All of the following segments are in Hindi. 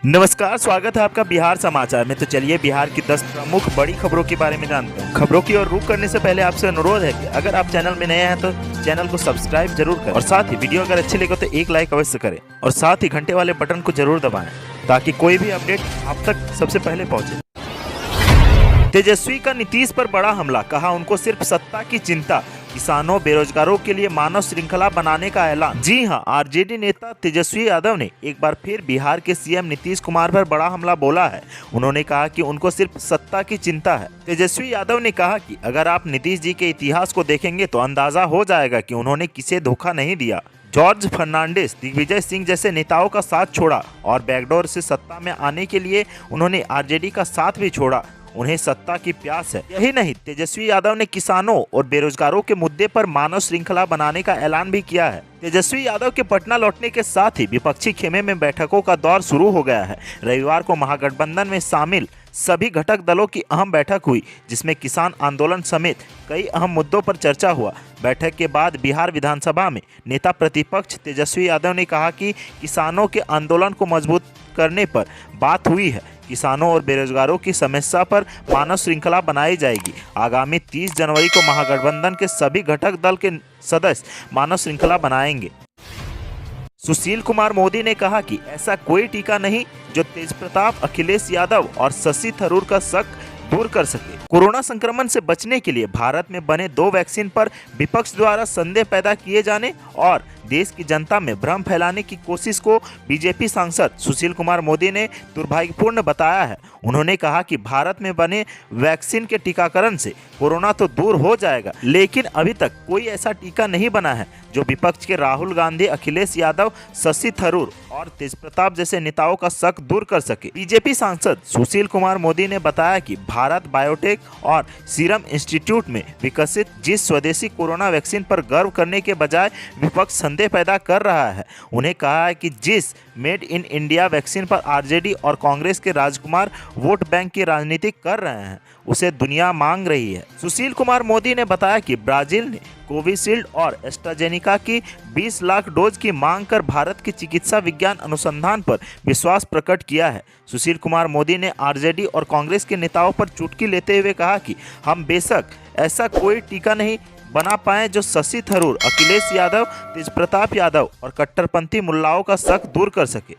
नमस्कार, स्वागत है आपका बिहार समाचार में। तो चलिए बिहार की 10 प्रमुख बड़ी खबरों के बारे में जानते हैं। खबरों की ओर रुख करने से पहले आपसे अनुरोध है कि अगर आप चैनल में नए हैं तो चैनल को सब्सक्राइब जरूर करें और साथ ही वीडियो अगर अच्छी लगे तो एक लाइक अवश्य करें और साथ ही घंटे वाले बटन को जरूर दबाएं ताकि कोई भी अपडेट आप तक सबसे पहले पहुंचे। तेजस्वी का नीतीश पर बड़ा हमला, कहा उनको सिर्फ सत्ता की चिंता, किसानों बेरोजगारों के लिए मानव श्रृंखला बनाने का ऐलान। जी हां, आरजेडी नेता तेजस्वी यादव ने एक बार फिर बिहार के सीएम नीतीश कुमार पर बड़ा हमला बोला है। उन्होंने कहा कि उनको सिर्फ सत्ता की चिंता है। तेजस्वी यादव ने कहा कि अगर आप नीतीश जी के इतिहास को देखेंगे तो अंदाजा हो जाएगा कि उन्होंने किसे धोखा नहीं दिया। जॉर्ज फर्नांडिस, दिग्विजय सिंह जैसे नेताओं का साथ छोड़ा और बैकडोर से सत्ता में आने के लिए उन्होंने आरजेडी का साथ भी छोड़ा। उन्हें सत्ता की प्यास है। यही नहीं, तेजस्वी यादव ने किसानों और बेरोजगारों के मुद्दे पर मानव श्रृंखला बनाने का ऐलान भी किया है। तेजस्वी यादव के पटना लौटने के साथ ही विपक्षी खेमे में बैठकों का दौर शुरू हो गया है। रविवार को महागठबंधन में शामिल सभी घटक दलों की अहम बैठक हुई, जिसमें किसान आंदोलन समेत कई अहम मुद्दों पर चर्चा हुआ। बैठक के बाद बिहार विधानसभा में नेता प्रतिपक्ष तेजस्वी यादव ने कहा कि किसानों के आंदोलन को मजबूत करने पर बात हुई है। किसानों और बेरोजगारों की समस्या पर मानव श्रृंखला बनाई जाएगी। आगामी 30 जनवरी को महागठबंधन के सभी घटक दल के सदस्य मानव श्रृंखला बनाएंगे। सुशील कुमार मोदी ने कहा कि ऐसा कोई टीका नहीं जो तेजप्रताप, अखिलेश यादव और शशि थरूर का शक दूर कर सके। कोरोना संक्रमण से बचने के लिए भारत में बने 2 वैक्सीन पर विपक्ष द्वारा संदेह पैदा किए जाने और देश की जनता में भ्रम फैलाने की कोशिश को बीजेपी सांसद सुशील कुमार मोदी ने दुर्भाग्यपूर्ण बताया है। उन्होंने कहा कि भारत में बने वैक्सीन के टीकाकरण से कोरोना तो दूर हो जाएगा, लेकिन अभी तक कोई ऐसा टीका नहीं बना है जो विपक्ष के राहुल गांधी, अखिलेश यादव, शशि थरूर और तेजप्रताप जैसे नेताओं का शक दूर कर सके। बीजेपी सांसद सुशील कुमार मोदी ने बताया कि भारत बायोटेक और सीरम इंस्टीट्यूट में विकसित जिस स्वदेशी कोरोना वैक्सीन पर गर्व करने के बजाय विपक्ष संदेह पैदा कर रहा है। उन्हें कहा है कि जिस मेड इन इंडिया वैक्सीन पर आरजेडी और कांग्रेस के राजकुमार वोट बैंक की राजनीति कर रहे हैं, उसे दुनिया मांग रही है। सुशील कुमार मोदी ने बताया कि ब्राजील ने कोविशील्ड और एस्ट्राजेनिका की 20 लाख डोज की मांग कर भारत के चिकित्सा विज्ञान अनुसंधान पर विश्वास प्रकट किया है। सुशील कुमार मोदी ने आरजेडी और कांग्रेस के नेताओं पर चुटकी लेते हुए कहा कि हम बेशक ऐसा कोई टीका नहीं बना पाए जो शशि थरूर, अखिलेश यादव, तेजप्रताप यादव और कट्टरपंथी मुल्लाओं का शक दूर कर सके।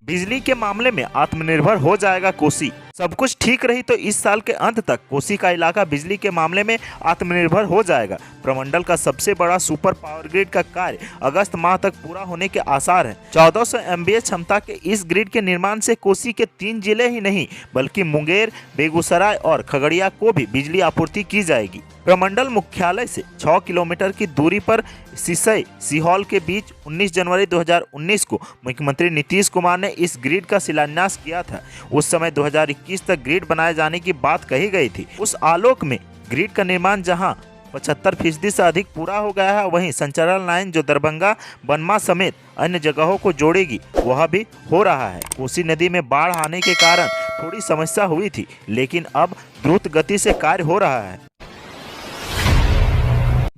बिजली के मामले में आत्मनिर्भर हो जाएगा कोसी। सब कुछ ठीक रही तो इस साल के अंत तक कोसी का इलाका बिजली के मामले में आत्मनिर्भर हो जाएगा। प्रमंडल का सबसे बड़ा सुपर पावर ग्रिड का कार्य अगस्त माह तक पूरा होने के आसार हैं। 1400 MVA क्षमता के इस ग्रिड के निर्माण से कोसी के 3 जिले ही नहीं बल्कि मुंगेर, बेगूसराय और खगड़िया को भी बिजली आपूर्ति की जाएगी। प्रमंडल मुख्यालय से 6 किलोमीटर की दूरी पर सिसई सीहौल के बीच 19 जनवरी 2019 को मुख्यमंत्री नीतीश कुमार ने इस ग्रिड का शिलान्यास किया था। उस समय 2021 तक ग्रिड बनाए जाने की बात कही गई थी। उस आलोक में ग्रिड का निर्माण जहां 75% से अधिक पूरा हो गया है, वहीं संचालन लाइन जो दरभंगा, बनमा समेत अन्य जगहों को जोड़ेगी वह भी हो रहा है। कोसी नदी में बाढ़ आने के कारण थोड़ी समस्या हुई थी, लेकिन अब द्रुत गति से कार्य हो रहा है।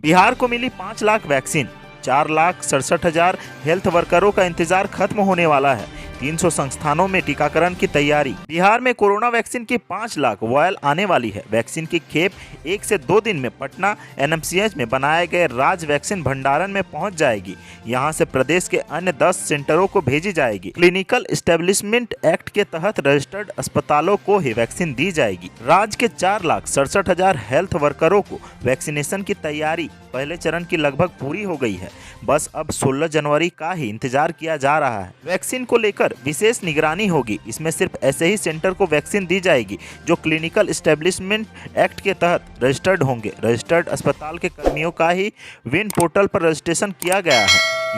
बिहार को मिली 5 लाख वैक्सीन, 4,67,000 हेल्थ वर्करों का इंतजार खत्म होने वाला है। 300 संस्थानों में टीकाकरण की तैयारी। बिहार में कोरोना वैक्सीन की 5 लाख वायल आने वाली है। वैक्सीन की खेप 1 से 2 दिन में पटना NMCH में बनाए गए राज्य वैक्सीन भंडारण में पहुंच जाएगी। यहां से प्रदेश के अन्य 10 सेंटरों को भेजी जाएगी। क्लिनिकल एस्टेब्लिशमेंट एक्ट के तहत रजिस्टर्ड अस्पतालों को ही वैक्सीन दी जाएगी। राज्य के 4,67,000 हेल्थ वर्करों को वैक्सीनेशन की तैयारी पहले चरण की लगभग पूरी हो गई है। बस अब 16 जनवरी का ही इंतजार किया जा रहा है। वैक्सीन को लेकर विशेष निगरानी होगी। इसमें सिर्फ ऐसे ही सेंटर को वैक्सीन दी जाएगी जो क्लिनिकल एस्टेब्लिशमेंट एक्ट के तहत रजिस्टर्ड होंगे। रजिस्टर्ड अस्पताल के कर्मियों का ही विन पोर्टल पर रजिस्ट्रेशन किया गया है।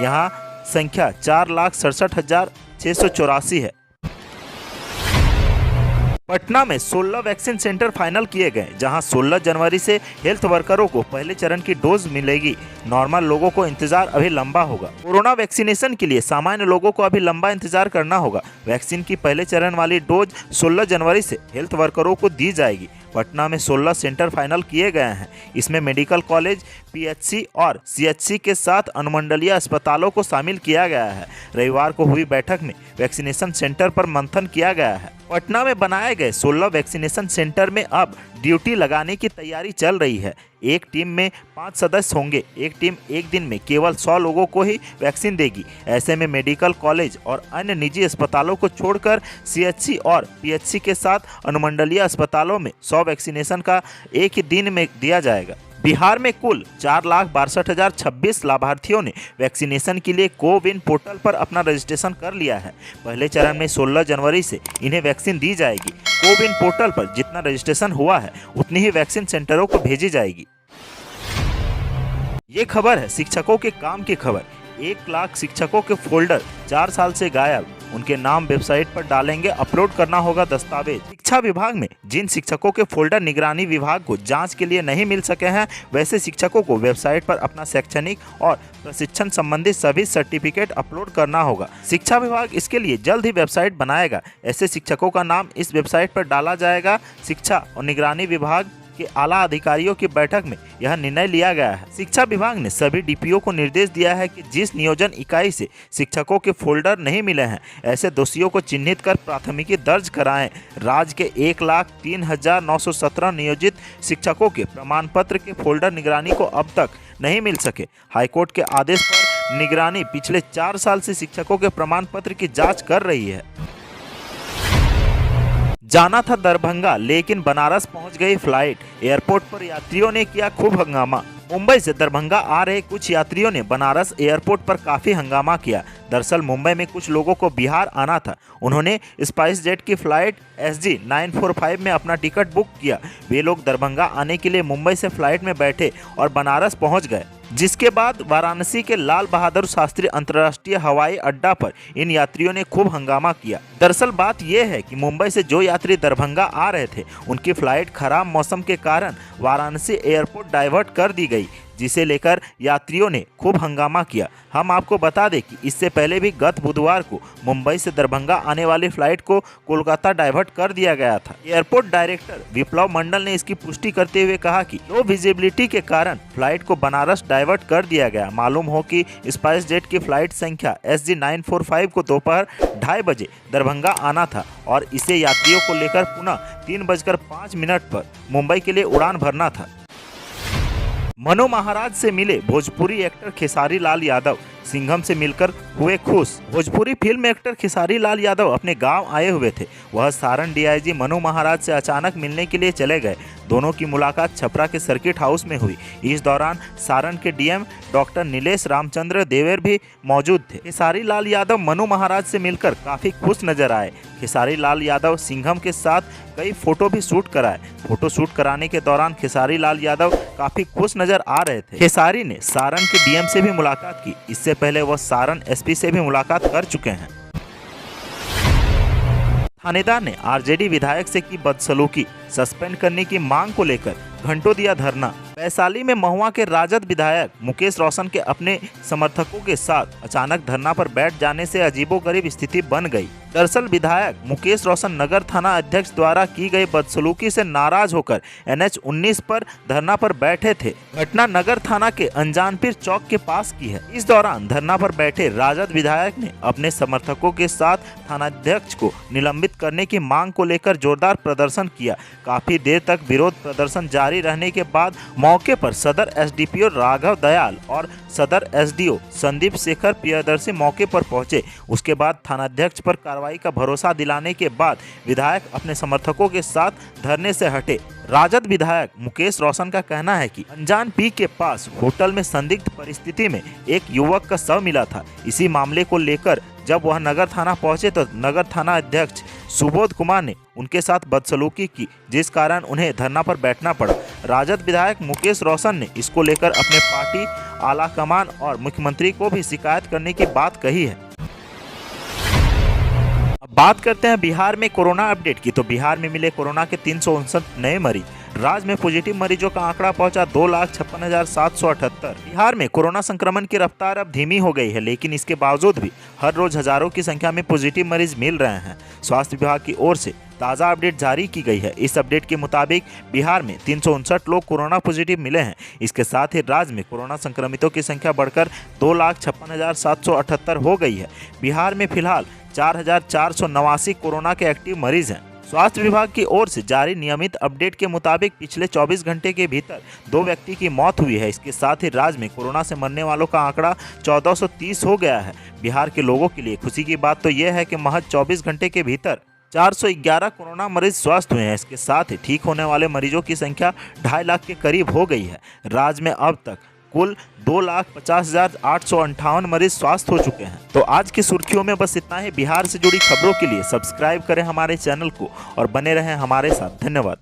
यहाँ संख्या 4,67,684 है। पटना में 16 वैक्सीन सेंटर फाइनल किए गए, जहां 16 जनवरी से हेल्थ वर्करों को पहले चरण की डोज मिलेगी। नॉर्मल लोगों को इंतजार अभी लंबा होगा। कोरोना वैक्सीनेशन के लिए सामान्य लोगों को अभी लंबा इंतजार करना होगा। वैक्सीन की पहले चरण वाली डोज 16 जनवरी से हेल्थ वर्करों को दी जाएगी। पटना में 16 सेंटर फाइनल किए गए हैं। इसमें मेडिकल कॉलेज, पीएचसी और सीएचसी के साथ अनुमंडलीय अस्पतालों को शामिल किया गया है। रविवार को हुई बैठक में वैक्सीनेशन सेंटर पर मंथन किया गया है। पटना में बनाए गए 16 वैक्सीनेशन सेंटर में अब ड्यूटी लगाने की तैयारी चल रही है। एक टीम में 5 सदस्य होंगे। एक टीम एक दिन में केवल 100 लोगों को ही वैक्सीन देगी। ऐसे में मेडिकल कॉलेज और अन्य निजी अस्पतालों को छोड़कर सीएचसी और पीएचसी के साथ अनुमंडलीय अस्पतालों में 100 वैक्सीनेशन का एक ही दिन में दिया जाएगा। बिहार में कुल 4,62,026 लाभार्थियों ने वैक्सीनेशन के लिए कोविन पोर्टल पर अपना रजिस्ट्रेशन कर लिया है। पहले चरण में 16 जनवरी से इन्हें वैक्सीन दी जाएगी। कोविन पोर्टल पर जितना रजिस्ट्रेशन हुआ है उतनी ही वैक्सीन सेंटरों को भेजी जाएगी। ये खबर है शिक्षकों के काम की खबर। 1 लाख शिक्षकों के फोल्डर 4 साल से गायब। उनके नाम वेबसाइट पर डालेंगे, अपलोड करना होगा दस्तावेज। शिक्षा विभाग में जिन शिक्षकों के फोल्डर निगरानी विभाग को जांच के लिए नहीं मिल सके हैं, वैसे शिक्षकों को वेबसाइट पर अपना शैक्षणिक और प्रशिक्षण संबंधी सभी सर्टिफिकेट अपलोड करना होगा। शिक्षा विभाग इसके लिए जल्द ही वेबसाइट बनाएगा। ऐसे शिक्षकों का नाम इस वेबसाइट पर डाला जाएगा। शिक्षा और निगरानी विभाग के आला अधिकारियों की बैठक में यह निर्णय लिया गया है। शिक्षा विभाग ने सभी डीपीओ को निर्देश दिया है कि जिस नियोजन इकाई से शिक्षकों के फोल्डर नहीं मिले हैं, ऐसे दोषियों को चिन्हित कर प्राथमिकी दर्ज कराएं। राज्य के 1,03,917 नियोजित शिक्षकों के प्रमाण पत्र के फोल्डर निगरानी को अब तक नहीं मिल सके। हाईकोर्ट के आदेश पर निगरानी पिछले 4 साल से शिक्षकों के प्रमाण पत्र की जाँच कर रही है। जाना था दरभंगा, लेकिन बनारस पहुंच गई फ्लाइट। एयरपोर्ट पर यात्रियों ने किया खूब हंगामा। मुंबई से दरभंगा आ रहे कुछ यात्रियों ने बनारस एयरपोर्ट पर काफ़ी हंगामा किया। दरअसल मुंबई में कुछ लोगों को बिहार आना था। उन्होंने स्पाइस जेट की फ्लाइट SG 945 में अपना टिकट बुक किया। वे लोग दरभंगा आने के लिए मुंबई से फ्लाइट में बैठे और बनारस पहुंच गए, जिसके बाद वाराणसी के लाल बहादुर शास्त्री अंतर्राष्ट्रीय हवाई अड्डा पर इन यात्रियों ने खूब हंगामा किया। दरअसल बात यह है कि मुंबई से जो यात्री दरभंगा आ रहे थे, उनकी फ्लाइट खराब मौसम के कारण वाराणसी एयरपोर्ट डाइवर्ट कर दी गई, जिसे लेकर यात्रियों ने खूब हंगामा किया। हम आपको बता दें कि इससे पहले भी गत बुधवार को मुंबई से दरभंगा आने वाली फ्लाइट को कोलकाता डाइवर्ट कर दिया गया था। एयरपोर्ट डायरेक्टर विप्लव मंडल ने इसकी पुष्टि करते हुए कहा कि लो विजिबिलिटी के कारण फ्लाइट को बनारस डाइवर्ट कर दिया गया। मालूम हो कि स्पाइस जेट की फ्लाइट संख्या SG 945 को दोपहर 2:30 बजे दरभंगा आना था और इसे यात्रियों को लेकर पुनः 3:05 पर मुंबई के लिए उड़ान भरना था। मनु महाराज से मिले भोजपुरी एक्टर खेसारी लाल यादव। सिंघम से मिलकर हुए खुश। भोजपुरी फिल्म एक्टर खेसारी लाल यादव अपने गांव आए हुए थे। वह सारण DIG मनु महाराज से अचानक मिलने के लिए चले गए। दोनों की मुलाकात छपरा के सर्किट हाउस में हुई। इस दौरान सारण के DM डॉक्टर नीलेश रामचंद्र देवेर भी मौजूद थे। खेसारी लाल यादव मनु महाराज से मिलकर काफी खुश नजर आए। खेसारी लाल यादव सिंघम के साथ कई फोटो भी शूट कराए। फोटो शूट कराने के दौरान खेसारी लाल यादव काफी खुश नजर आ रहे थे। खेसारी ने सारण के DM से भी मुलाकात की। इससे पहले वह सारण SP से भी मुलाकात कर चुके हैं। थानेदार ने RJD विधायक से की बदसलूकी। सस्पेंड करने की मांग को लेकर घंटों दिया धरना। वैशाली में महुआ के राजद विधायक मुकेश रोशन के अपने समर्थकों के साथ अचानक धरना पर बैठ जाने से अजीबोगरीब स्थिति बन गई। दरअसल विधायक मुकेश रोशन नगर थाना अध्यक्ष द्वारा की गई बदसलूकी से नाराज होकर NH 19 पर धरना पर बैठे थे। घटना नगर थाना के अनजानपीर चौक के पास की है। इस दौरान धरना पर बैठे राजद विधायक ने अपने समर्थकों के साथ थानाध्यक्ष को निलंबित करने की मांग को लेकर जोरदार प्रदर्शन किया। काफी देर तक विरोध प्रदर्शन जारी रहने के बाद मौके पर सदर SDPO राघव दयाल और सदर SDO संदीप शेखर प्रियदर्शी मौके पर पहुंचे। उसके बाद थानाध्यक्ष पर कार्रवाई का भरोसा दिलाने के बाद विधायक अपने समर्थकों के साथ धरने से हटे। राजद विधायक मुकेश रोशन का कहना है कि अनजानपीर के पास होटल में संदिग्ध परिस्थिति में एक युवक का शव मिला था। इसी मामले को लेकर जब वह नगर थाना पहुंचे तो नगर थाना अध्यक्ष सुबोध कुमार ने उनके साथ बदसलूकी की, जिस कारण उन्हें धरना पर बैठना पड़ा। राजद विधायक मुकेश रोशन ने इसको लेकर अपने पार्टी आला कमान और मुख्यमंत्री को भी शिकायत करने की बात कही है। अब बात करते हैं बिहार में कोरोना अपडेट की। तो बिहार में मिले कोरोना के 359 नए मरीज। राज्य में पॉजिटिव मरीजों का आंकड़ा पहुंचा 2,56,778। बिहार में कोरोना संक्रमण की रफ्तार अब धीमी हो गई है, लेकिन इसके बावजूद भी हर रोज हजारों की संख्या में पॉजिटिव मरीज मिल रहे हैं। स्वास्थ्य विभाग की ओर से ताज़ा अपडेट जारी की गई है। इस अपडेट के मुताबिक बिहार में 359 लोग कोरोना पॉजिटिव मिले हैं। इसके साथ ही राज्य में कोरोना संक्रमितों की संख्या बढ़कर 2,56,778 हो गई है। बिहार में फिलहाल 4,489 कोरोना के एक्टिव मरीज हैं। स्वास्थ्य विभाग की ओर से जारी नियमित अपडेट के मुताबिक पिछले 24 घंटे के भीतर 2 व्यक्ति की मौत हुई है। इसके साथ ही राज्य में कोरोना से मरने वालों का आंकड़ा 1430 हो गया है। बिहार के लोगों के लिए खुशी की बात तो यह है कि महज 24 घंटे के भीतर 411 कोरोना मरीज स्वस्थ हुए हैं। इसके साथ ही ठीक होने वाले मरीजों की संख्या 2.5 लाख के करीब हो गई है। राज्य में अब तक कुल 2,50,858 मरीज स्वस्थ हो चुके हैं। तो आज की सुर्खियों में बस इतना ही। बिहार से जुड़ी खबरों के लिए सब्सक्राइब करें हमारे चैनल को और बने रहें हमारे साथ। धन्यवाद।